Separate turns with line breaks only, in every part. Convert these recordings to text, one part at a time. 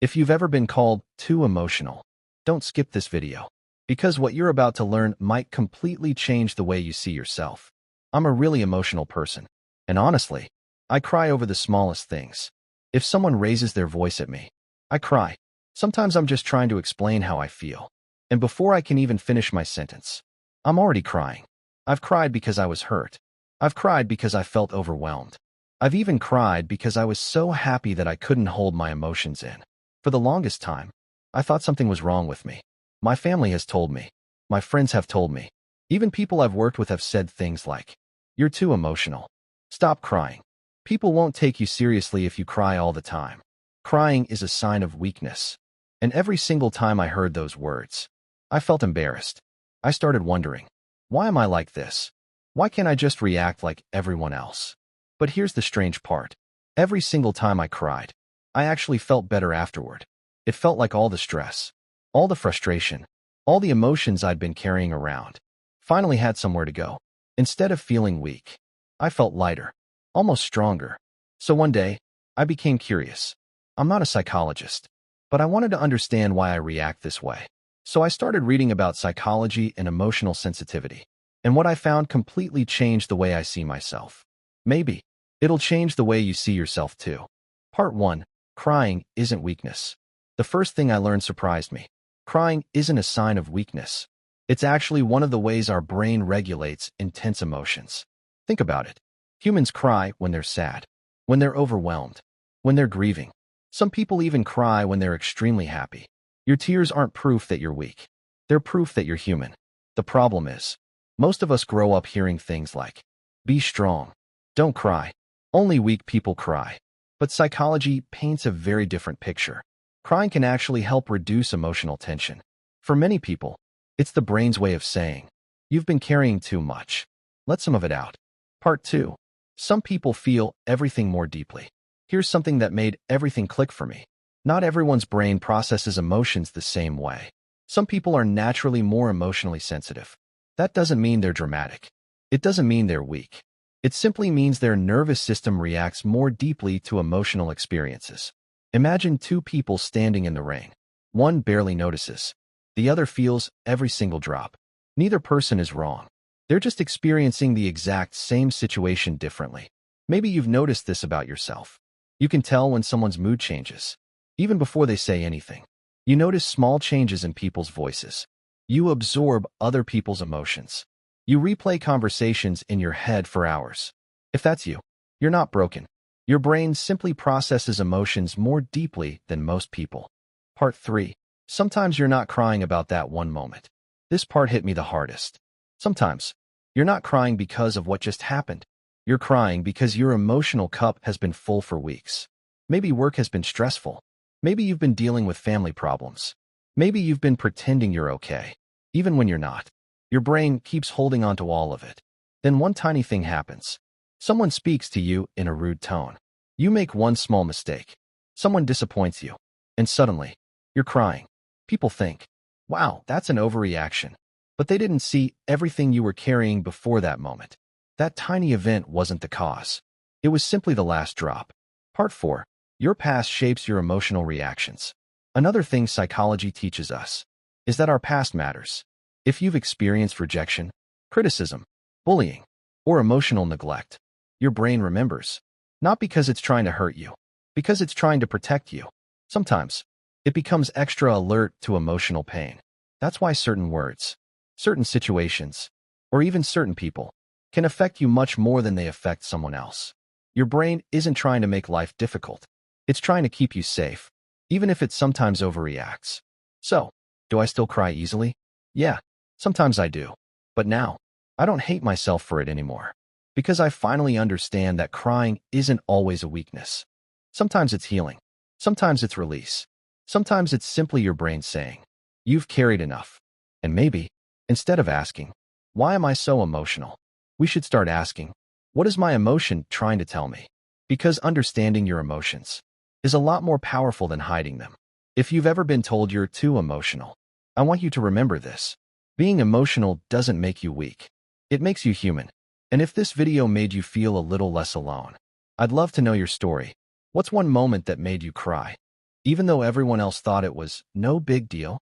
If you've ever been called too emotional, don't skip this video, because what you're about to learn might completely change the way you see yourself. I'm a really emotional person, and honestly, I cry over the smallest things. If someone raises their voice at me, I cry. Sometimes I'm just trying to explain how I feel, and before I can even finish my sentence, I'm already crying. I've cried because I was hurt. I've cried because I felt overwhelmed. I've even cried because I was so happy that I couldn't hold my emotions in. For the longest time, I thought something was wrong with me. My family has told me. My friends have told me. Even people I've worked with have said things like, "You're too emotional. Stop crying. People won't take you seriously if you cry all the time. Crying is a sign of weakness." And every single time I heard those words, I felt embarrassed. I started wondering, why am I like this? Why can't I just react like everyone else? But here's the strange part. Every single time I cried, I actually felt better afterward. It felt like all the stress, all the frustration, all the emotions I'd been carrying around finally had somewhere to go. Instead of feeling weak, I felt lighter, almost stronger. So one day, I became curious. I'm not a psychologist, but I wanted to understand why I react this way. So I started reading about psychology and emotional sensitivity, and what I found completely changed the way I see myself. Maybe it'll change the way you see yourself too. Part 1. Crying isn't weakness. The first thing I learned surprised me. Crying isn't a sign of weakness. It's actually one of the ways our brain regulates intense emotions. Think about it. Humans cry when they're sad, when they're overwhelmed, when they're grieving. Some people even cry when they're extremely happy. Your tears aren't proof that you're weak. They're proof that you're human. The problem is, most of us grow up hearing things like, "Be strong. Don't cry. Only weak people cry." But psychology paints a very different picture. Crying can actually help reduce emotional tension. For many people, it's the brain's way of saying, "You've been carrying too much. Let some of it out." Part 2. Some people feel everything more deeply. Here's something that made everything click for me. Not everyone's brain processes emotions the same way. Some people are naturally more emotionally sensitive. That doesn't mean they're dramatic. It doesn't mean they're weak. It simply means their nervous system reacts more deeply to emotional experiences. Imagine two people standing in the rain. One barely notices. The other feels every single drop. Neither person is wrong. They're just experiencing the exact same situation differently. Maybe you've noticed this about yourself. You can tell when someone's mood changes, even before they say anything. You notice small changes in people's voices. You absorb other people's emotions. You replay conversations in your head for hours. If that's you, you're not broken. Your brain simply processes emotions more deeply than most people. Part 3. Sometimes you're not crying about that one moment. This part hit me the hardest. Sometimes, you're not crying because of what just happened. You're crying because your emotional cup has been full for weeks. Maybe work has been stressful. Maybe you've been dealing with family problems. Maybe you've been pretending you're okay, even when you're not. Your brain keeps holding on to all of it. Then one tiny thing happens. Someone speaks to you in a rude tone. You make one small mistake. Someone disappoints you. And suddenly, you're crying. People think, "Wow, that's an overreaction." But they didn't see everything you were carrying before that moment. That tiny event wasn't the cause. It was simply the last drop. Part 4. Your past shapes your emotional reactions. Another thing psychology teaches us is that our past matters. If you've experienced rejection, criticism, bullying, or emotional neglect, your brain remembers. Not because it's trying to hurt you, because it's trying to protect you. Sometimes, it becomes extra alert to emotional pain. That's why certain words, certain situations, or even certain people can affect you much more than they affect someone else. Your brain isn't trying to make life difficult. It's trying to keep you safe, even if it sometimes overreacts. So, do I still cry easily? Yeah, sometimes I do. But now, I don't hate myself for it anymore. Because I finally understand that crying isn't always a weakness. Sometimes it's healing. Sometimes it's release. Sometimes it's simply your brain saying, "You've carried enough." And maybe, instead of asking, "Why am I so emotional?" we should start asking, "What is my emotion trying to tell me?" Because understanding your emotions is a lot more powerful than hiding them. If you've ever been told you're too emotional, I want you to remember this. Being emotional doesn't make you weak. It makes you human. And if this video made you feel a little less alone, I'd love to know your story. What's one moment that made you cry? even though everyone else thought it was no big deal?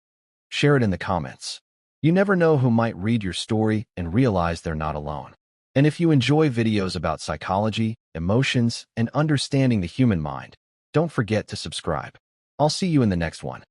Share it in the comments. You never know who might read your story and realize they're not alone. And if you enjoy videos about psychology, emotions, and understanding the human mind, don't forget to subscribe. I'll see you in the next one.